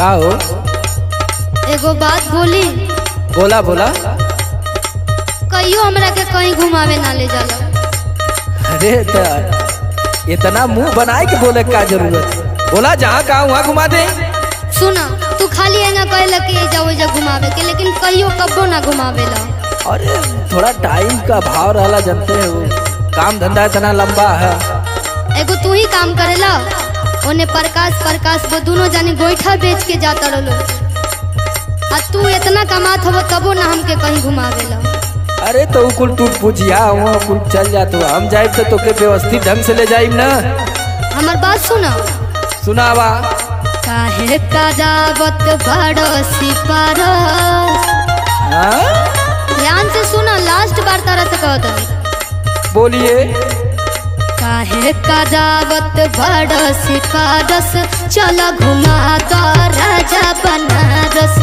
का हो? एगो बात बोली। बोला बोला। कहियो हमरा के कहीं घुमावे ना ले जाला। अरे तो इतना मुंह बनाए के बोले का जरूरत? बोला जहाँ कहा वहाँ घुमा दे। सुना, तू खाली एना कहला कि जाओ जा घुमावे के, लेकिन कहियो कब्बो ना घुमावेला। अरे थोड़ा टाइम का भाव रहला, जानते हो काम धंधा इतना लंबा है। एगो तू ही काम करेला, ओने प्रकाश वो दोनों जानी गोईठा बेच के जाता रहो। आ तू इतना कमात हो तबो ना हमके कहीं घुमावेला। अरे तो कुल टूट पूछिया वहाँ कुल चल जा, तो हम जाए तो तोके व्यवस्थित ढंग से ले जाइम ना। हमार बात सुना। सुनावा। काहे कदावत बड़ो सिपारस। ध्यान से सुना, लास्ट बार तारा से कहता। बोलिए। काहे कदावत बड़ो सिपारस, चला घुमा दो राजा बनारस।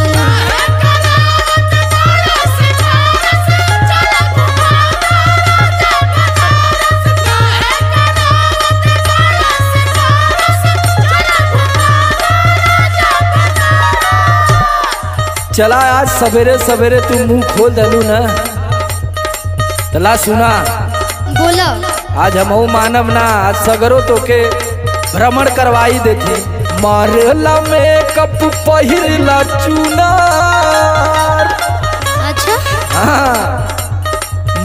चला आज सवेरे सवेरे तू मुंह खोल दलू ना, तला सुना। बोला। आज हम मानव ना, आज सगरो तो के भ्रमण करवाई देते। मारेला मेकअप पहिरला चुनार। अच्छा हाँ,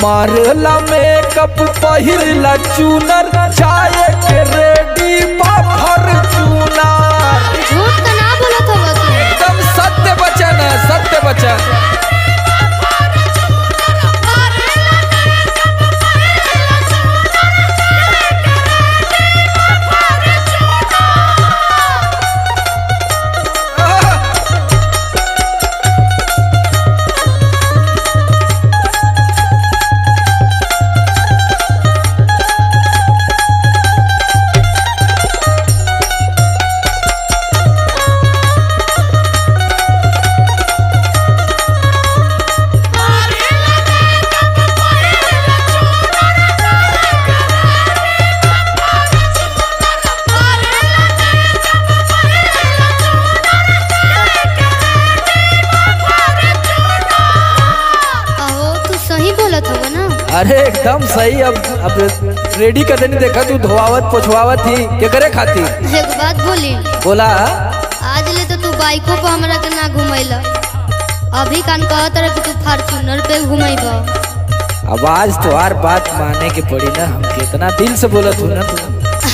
मारेला मेकअप पहिरला चुनर, चाय के रेडी बाफर चुनार। झूठ तो ना बोलत होगा तू। एकदम सत्य वचन है, सत्य वचन। अरे एकदम सही। अब रेडी कर देनी, देखा तू धोआवत पोछवावत थी के करे खाती। एक बात बोली। बोला। आज ले तो तू बाइकों पर हमरा के ना घुमैला, अभी कान कहत रहे कि तू फॉर्च्यूनर पे घुमैबा। अब आज तो हर बात माने के पड़ी ना, हम कितना दिल से बोलत हूँ ना तू।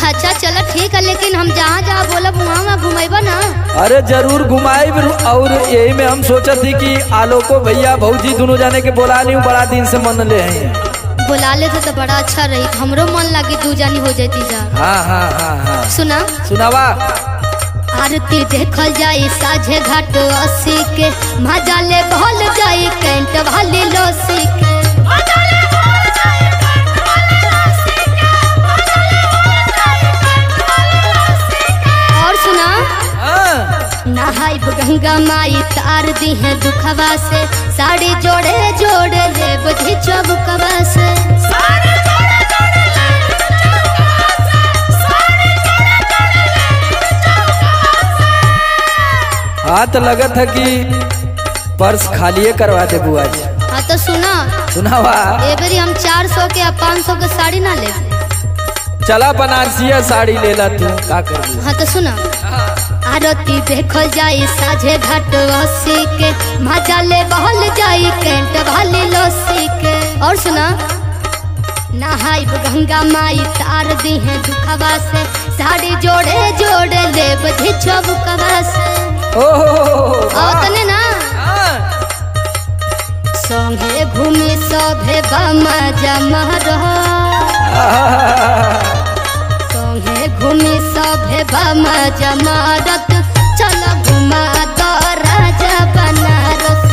अच्छा चलो ठीक है, लेकिन हम जहाँ जहाँ बोलब वहाँ घुमैबा ना। अरे जरूर घुमाई। और यही में हम सोचा थी कि आलोको भैया भौजी दोनों जाने के बोला नहीं, बड़ा दिन से मन ले हैं। बुला लेते तो बड़ा अच्छा रही, हमरो मन लगी दू जानी हो जाती जा। हाँ हाँ हाँ हाँ। सुना। सुनावा। आरती देखल जाई साझे घाट 80 के, मजा ले भल जाई कैंट वाली लस्सी के। और सुना। नहाई गंगा माई तार दी है दुखवा से, साड़ी जोड़े जोड़े ले बुझी चौबकवा से। हाँ तो लगा था कि पर्स खाली करवा दे बुआ जी। हाँ तो सुना। सुनावा। ए बेरी हम 400 के या 500 के साड़ी ना ले। चला बनारसिया साड़ी ले ला तू, का कर। हाँ तो सुना। आरती देखल जाई साझे घाट 80 के, मजा ले बहल जाई कैंट वाली लस्सी के। और सुना। नहाई गंगा माई तार दी है दुखवा से, साड़ी जोड़े जोड़े ले बधी चौबकवा से। तने ना। संगे घूमी सभे मजा मारह, संगे घूमी सभे मजा मारत, चल घुमा दो राजा बनारस।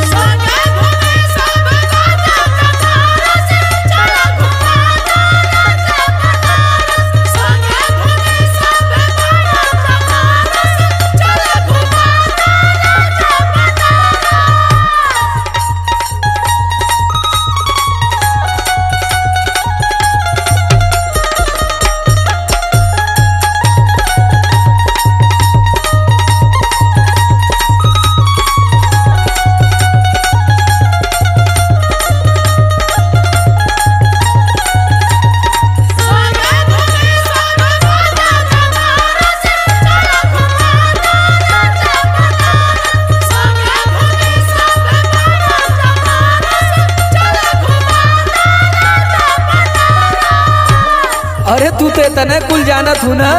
तो इतने कुल जानत हूँ ना,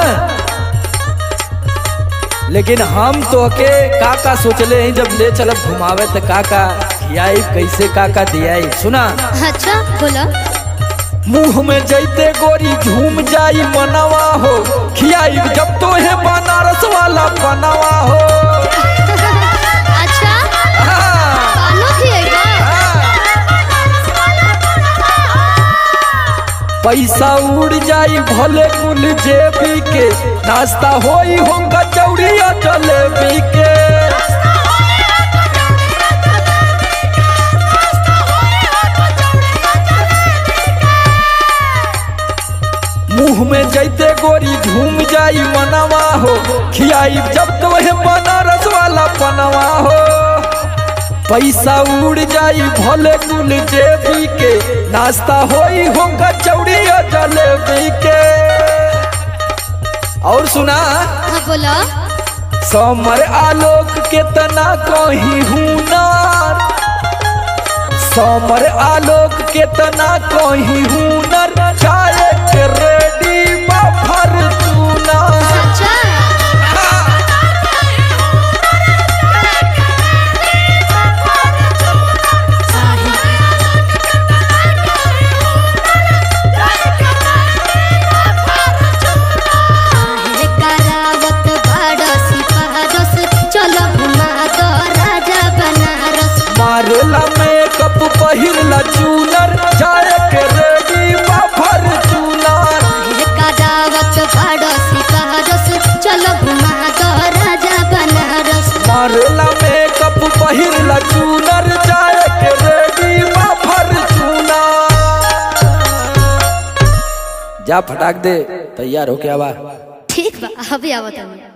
लेकिन हम तो के का सोचले हैं जब ले चलब घुमावे तो का खियाई कैसे का दियाई सुना। अच्छा बोला। मुंह में जैते गोरी झूम जाई मनवा हो, खियाई जब तो है बनारस वाला बनवा हो। अच्छा पानो खिएगा? पैसा उड़ जाई भले कुल जेबी के, नाश्ता होई होगा चौड़िया जलेबी के। मुंह में जैते गोरी झूम जाई मनवा हो, खियाई जब तो है बनारस वाला बनवा हो। पैसा उड़ जाई भले कुल जेबी के, नाश्ता होई होगा चौड़िया जलेबी के। और सुना। हाँ बोला। समर आलोक के तना कहीं हुनर, समर आलोक के तना कहीं हुनर, चाहे के रेडी बाफर तूना। अच्छा मारेला मेकअप पहिरला चूनर, जाए के रेडी बाफर चूनर। चलो घुमा दो राजा बनारस। मारेला मेकअप पहिरला चूनर, जाए के रेडी बाफर चूनर। जा फटाक दे तैयार हो के आवा। ठीक बा अभी आवत हूँ।